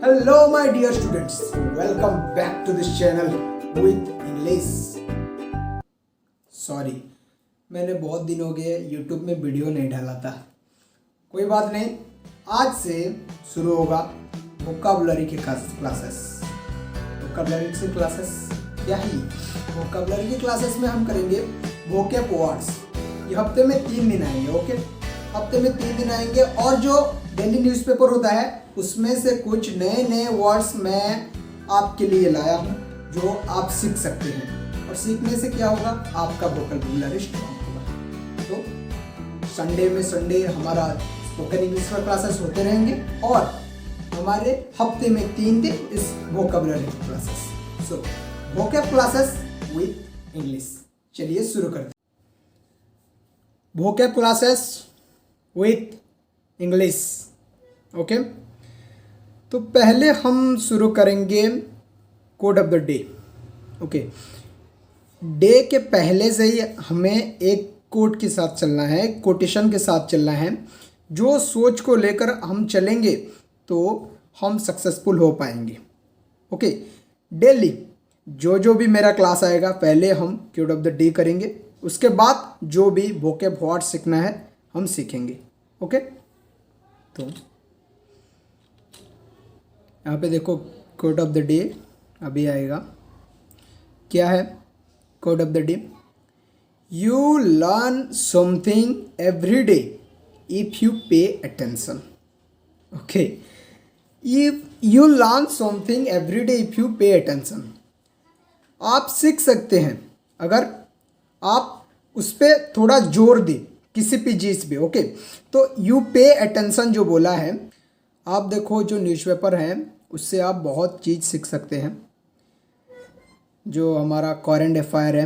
Hello my dear students, welcome back to this channel with English. Sorry, मैंने बहुत दिन हो गए YouTube में वीडियो नहीं डाला था। कोई बात नहीं, आज से शुरू होगा वोकैबुलरी के क्लासेस। वोकैबुलरी से क्लासेस क्या ही, वोकैबुलरी की क्लासेस में हम करेंगे वोकैब वर्ड्स। ये हफ्ते में 3 दिन आएंगे। ओके, हफ्ते में 3 दिन आएंगे और जो डेली न्यूज़पेपर होता है उसमें से कुछ नए नए वर्ड्स मैं आपके लिए लाया हूँ जो आप सीख सकते हैं। और सीखने से क्या होगा, आपका वोकैबुलरी स्ट्रांग होगा। तो संडे हमारा स्पोकन इंग्लिश का क्लासेस होते रहेंगे और हमारे हफ्ते में 3 दिन इस vocabulary classes. So vocab classes with English. चलिए शुरू करते हैं। Vocab classes with English. Okay, तो पहले हम शुरू करेंगे code of the day. Okay, day के पहले से ही हमें एक कोड के साथ चलना है, कोटेशन के साथ चलना है। जो सोच को लेकर हम चलेंगे तो हम सक्सेसफुल हो पाएंगे। ओके, डेली जो भी मेरा क्लास आएगा पहले हम कोड ऑफ द डे करेंगे, उसके बाद जो भी वोकैब वर्ड सीखना है हम सीखेंगे। ओके, तो यहाँ पे देखो कोड ऑफ द डे अभी आएगा। क्या है code of the day? You learn something every day if you pay attention. Okay, if you learn something every day if you pay attention. आप सीख सकते हैं अगर आप उस पर थोड़ा जोर दें किसी भी चीज़ पे। ओके, तो यू पे अटेंशन जो बोला है, आप देखो जो न्यूज़पेपर है उससे आप बहुत चीज़ सीख सकते हैं। जो हमारा करंट अफेयर है,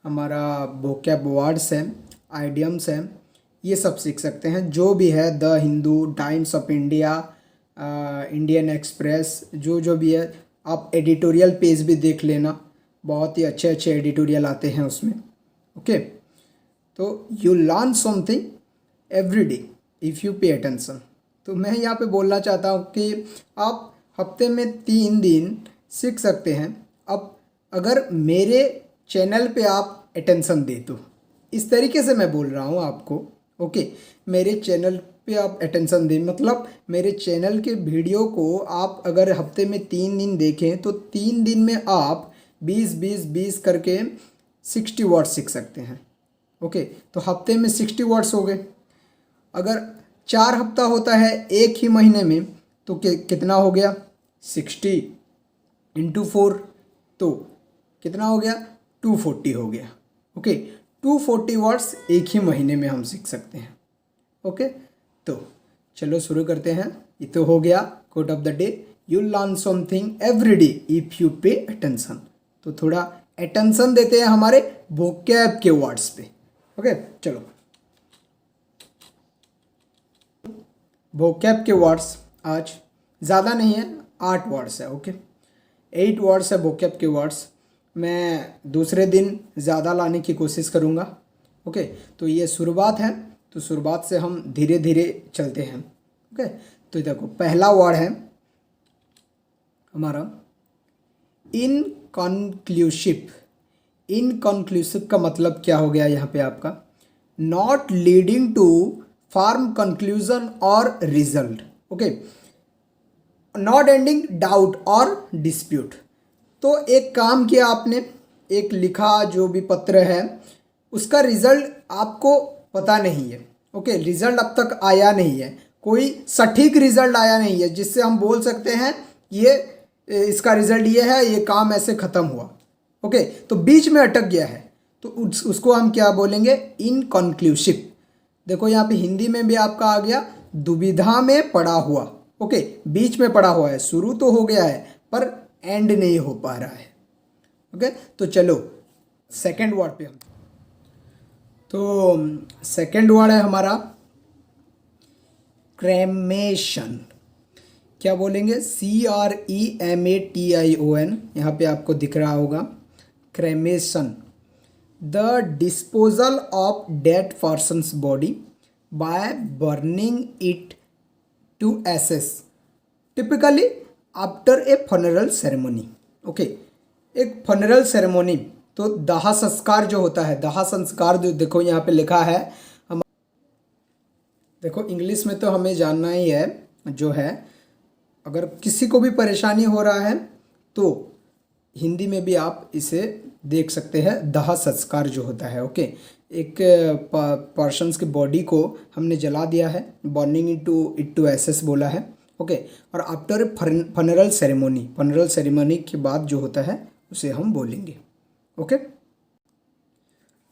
हमारा वोकैब वर्ड्स है, आइडियम्स हैं, ये सब सीख सकते हैं। जो भी है the Hindu, times of India, Indian express, जो भी है, आप एडिटोरियल पेज भी देख लेना, बहुत ही अच्छे अच्छे एडिटोरियल आते हैं उसमें। ओके, तो you learn something every day if you pay attention. तो मैं यहाँ पे बोलना चाहता हूँ कि आप हफ्ते में 3 दिन सीख सकते हैं। अब अगर मेरे चैनल पे आप अटेंशन दे तो, इस तरीके से मैं बोल रहा हूँ आपको। ओके, मेरे चैनल पे आप अटेंशन दें, मतलब मेरे चैनल के वीडियो को आप अगर हफ्ते में 3 दिन देखें तो 3 दिन में आप 20 करके 60 वर्ड सीख सकते हैं। ओके, तो हफ्ते में 60 वर्ड्स हो गए। अगर 4 हफ्ता होता है एक ही महीने में तो कितना हो गया, 60 × 4, तो कितना हो गया, 240 हो गया। ओके, 240 वर्ड्स एक ही महीने में हम सीख सकते हैं। ओके, तो चलो शुरू करते हैं। ये तो हो गया code of the day, you learn something every day if you pay attention. तो थोड़ा अटेंशन देते हैं हमारे वोकैब के वर्ड्स पे। ओके, चलो वोकैब के वर्ड्स आज ज़्यादा नहीं है, 8 वर्ड्स है। ओके, 8 वर्ड्स है वोकैब के वर्ड्स। मैं दूसरे दिन ज़्यादा लाने की कोशिश करूँगा। ओके, तो ये शुरुआत है, तो शुरुआत से हम धीरे धीरे चलते हैं। ओके, तो देखो पहला वर्ड है हमारा इनकन्क्लूसिव। इनकन्क्लूसिव का मतलब क्या हो गया यहाँ पे आपका, not leading to firm conclusion और result. Okay, not ending doubt और डिस्प्यूट। तो एक काम किया आपने, एक लिखा जो भी पत्र है उसका रिजल्ट आपको पता नहीं है। ओके, रिजल्ट अब तक आया नहीं है, कोई सटीक रिजल्ट आया नहीं है जिससे हम बोल सकते हैं ये इसका रिजल्ट ये है, ये काम ऐसे ख़त्म हुआ। ओके, तो बीच में अटक गया है तो उसको हम क्या बोलेंगे, इनकन्क्लूसिव। देखो यहाँ पे हिंदी में भी आपका आ गया दुविधा में पड़ा हुआ। ओके, बीच में पड़ा हुआ है, शुरू तो हो गया है पर एंड नहीं हो पा रहा है। ओके, तो चलो सेकंड वर्ड पे हम, तो सेकंड वर्ड है हमारा क्रेमेशन। क्या बोलेंगे, CREMATION, यहाँ पे आपको दिख रहा होगा cremation. The disposal of dead person's body by burning it to ashes. Typically after a funeral ceremony. Okay, एक फनरल सेरेमनी, तो दाह संस्कार जो होता है, दाह संस्कार जो देखो यहाँ पे लिखा है, हम देखो इंग्लिश में तो हमें जानना ही है जो है, अगर किसी को भी परेशानी हो रहा है तो हिंदी में भी आप इसे देख सकते हैं, दाह संस्कार जो होता है। ओके, एक पर्सन्स की बॉडी को हमने जला दिया है, बर्निंग इट टू एसेस बोला है। ओके, और after funeral ceremony, funeral ceremony के बाद जो होता है उसे हम बोलेंगे। ओके,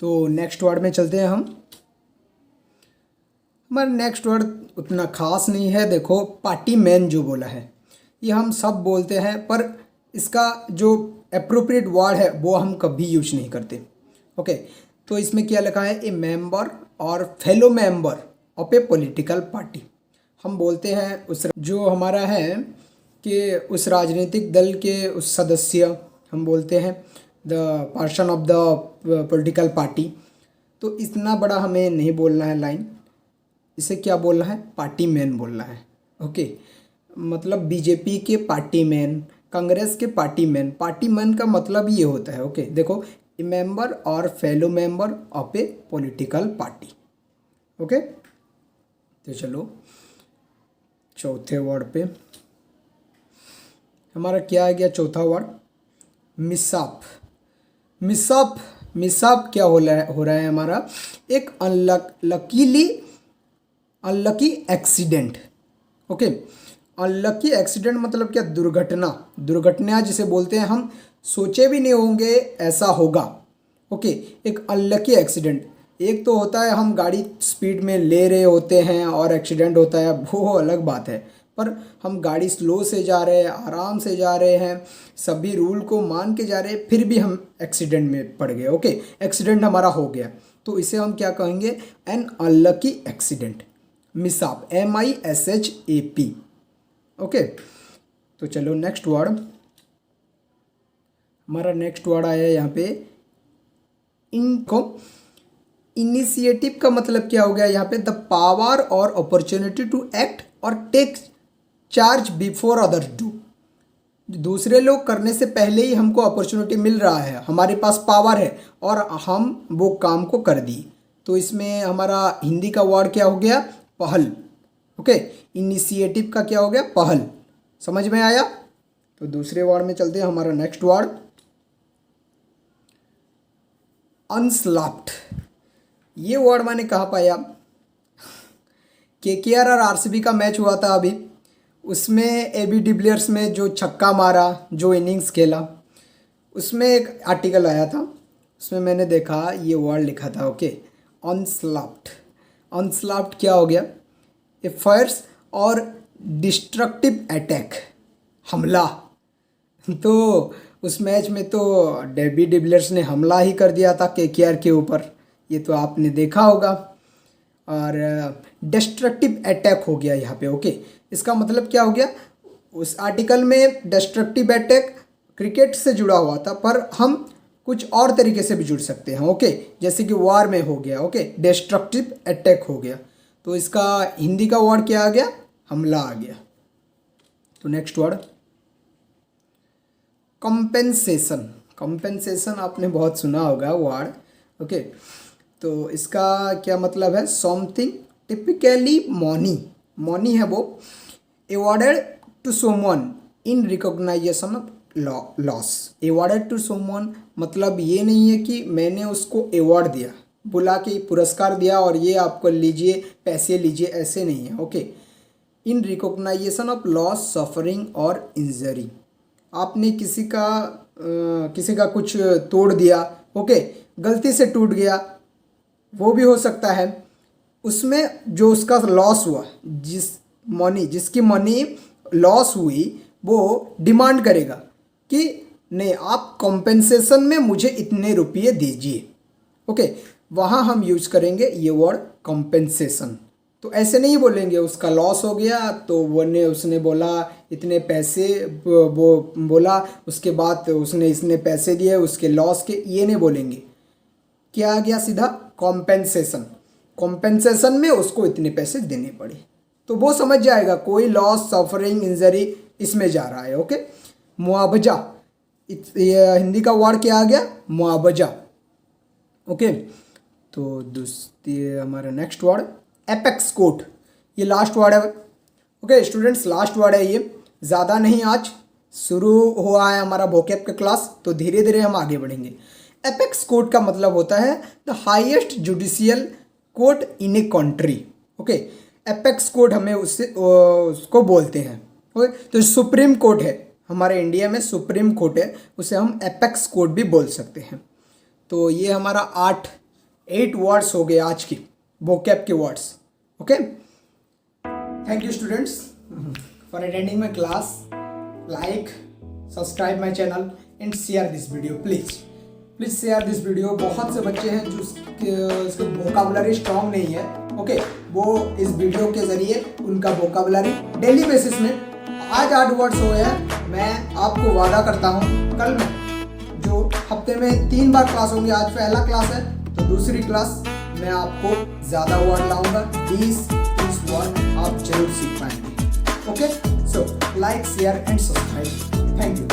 तो नेक्स्ट वर्ड में चलते हैं हम। हमारा नेक्स्ट वर्ड उतना खास नहीं है। देखो पार्टी मैन जो बोला है, ये हम सब बोलते हैं, पर इसका जो एप्रोप्रिएट वर्ड है वो हम कभी यूज नहीं करते। ओके, तो इसमें क्या लिखा है, ए मेंबर और fellow member of A political party. हम बोलते हैं उस जो हमारा है कि उस राजनीतिक दल के उस सदस्य, हम बोलते हैं the person of the political party. तो इतना बड़ा हमें नहीं बोलना है लाइन, इसे क्या बोलना है, पार्टी मैन बोलना है। ओके, मतलब बीजेपी के पार्टी मैन, कांग्रेस के पार्टी मैन। पार्टी मैन का मतलब ये होता है। ओके, देखो ए मेंबर और fellow member of A political party. Okay, तो चलो चौथे वर्ड पे हमारा क्या आ गया, चौथा वर्ड मिसअप। मिसअप, मिसअप क्या हो रहा है हमारा, एक unlucky accident. Okay, unlucky accident मतलब क्या, दुर्घटना, दुर्घटना जिसे बोलते हैं, हम सोचे भी नहीं होंगे ऐसा होगा। ओके, एक अनलकी एक्सीडेंट। एक तो होता है हम गाड़ी स्पीड में ले रहे होते हैं और एक्सीडेंट होता है, वो अलग बात है, पर हम गाड़ी स्लो से जा रहे हैं, आराम से जा रहे हैं, सभी रूल को मान के जा रहे हैं, फिर भी हम एक्सीडेंट में पड़ गए। ओके, एक्सीडेंट हमारा हो गया, तो इसे हम क्या कहेंगे, an unlucky accident, mishap, MISHAP। Okay, तो चलो नेक्स्ट वर्ड, हमारा नेक्स्ट वर्ड आया यहाँ पे इनको। इनिशिएटिव का मतलब क्या हो गया यहाँ पे, the power or opportunity to act or take charge before others do. दूसरे लोग करने से पहले ही हमको अपॉर्चुनिटी मिल रहा है, हमारे पास पावर है और हम वो काम को कर दिए। तो इसमें हमारा हिंदी का वर्ड क्या हो गया, पहल। ओके, इनिशिएटिव का क्या हो गया, पहल। समझ में आया? तो दूसरे वर्ड में चलते हैं, हमारा नेक्स्ट वर्ड अनस्लैप्ड। ये वर्ड मैंने कहाँ पाया, KKR और RCB का मैच हुआ था अभी, उसमें AB डिविलियर्स में जो छक्का मारा, जो इनिंग्स खेला, उसमें एक आर्टिकल आया था, उसमें मैंने देखा ये वर्ड लिखा था। ओके, अनस्लैप्ड। अनस्लैप्ड क्या हो गया, ए फायर्स और डिस्ट्रक्टिव अटैक, हमला। तो उस मैच में तो AB डिविलियर्स ने हमला ही कर दिया था KKR के ऊपर, ये तो आपने देखा होगा, और डिस्ट्रक्टिव अटैक हो गया यहाँ पे। ओके, इसका मतलब क्या हो गया, उस आर्टिकल में डिस्ट्रक्टिव अटैक क्रिकेट से जुड़ा हुआ था, पर हम कुछ और तरीके से भी जुड़ सकते हैं। ओके, जैसे कि वार में हो गया, ओके, डिस्ट्रक्टिव अटैक हो गया, तो इसका हिंदी का वर्ड क्या आ गया, हमला आ गया। तो नेक्स्ट वर्ड कंपेंसेशन। कंपेंसेशन आपने बहुत सुना होगा वर्ड। ओके, तो इसका क्या मतलब है, समथिंग टिपिकली मनी, मनी है वो, awarded to someone in recognition of loss. Awarded to someone मतलब ये नहीं है कि मैंने उसको अवॉर्ड दिया, बुला के पुरस्कार दिया और ये आपको लीजिए, पैसे लीजिए, ऐसे नहीं है। Okay, in recognition of loss, suffering or injury. आपने किसी का कुछ तोड़ दिया, ओके, गलती से टूट गया, वो भी हो सकता है, उसमें जो उसका लॉस हुआ, जिसकी मनी लॉस हुई, वो डिमांड करेगा कि नहीं, आप कॉम्पेंसेशन में मुझे इतने रुपये दीजिए। ओके, वहाँ हम यूज करेंगे ये वर्ड कॉम्पेंसेशन। तो ऐसे नहीं बोलेंगे उसका लॉस हो गया तो उसने बोला इतने पैसे, वो बोला उसके बाद उसने इसने पैसे दिए उसके लॉस के, ये नहीं बोलेंगे। क्या आ गया, सीधा कॉम्पेंसेशन। कॉम्पेंसेशन में उसको इतने पैसे देने पड़े। तो वो समझ जाएगा कोई लॉस, सफरिंग, इंजरी इसमें जा रहा है। ओके, मुआवजा, ये हिंदी का वर्ड क्या आ गया? मुआवजा। ओके, तो दूसरी हमारा नेक्स्ट वर्ड एपेक्स कोर्ट, ये लास्ट वर्ड है। ओके स्टूडेंट्स, लास्ट वर्ड है ये, ज़्यादा नहीं, आज शुरू हुआ है हमारा वोकैब का क्लास, तो धीरे धीरे हम आगे बढ़ेंगे। एपेक्स कोर्ट का मतलब होता है the highest judicial court in a country. Okay, apex court हमें उसको बोलते हैं। ओके, तो सुप्रीम कोर्ट है हमारे इंडिया में, सुप्रीम कोर्ट है, उसे हम एपेक्स कोर्ट भी बोल सकते हैं। तो ये हमारा 8 वर्ड्स हो गए आज की वोकैब के words. Okay, thank you students for attending my class. Like, subscribe my channel and share this video please share this video. बहुत से बच्चे हैं जो उसके वोकाबुलरी स्ट्रांग नहीं है। ओके, वो इस वीडियो के ज़रिए उनका वोकाबुलरी डेली बेसिस में, आज 8 वर्ड्स हो गया है, मैं आपको वादा करता हूँ कल मैं जो हफ्ते में 3 बार क्लास होंगी, आज पहला क्लास है तो दूसरी क्लास मैं आपको ज़्यादा वर्ड लाऊंगा, 20-30 वर्ड आप जरूर सीख पाएंगे। Okay, so like, share and subscribe. Thank you.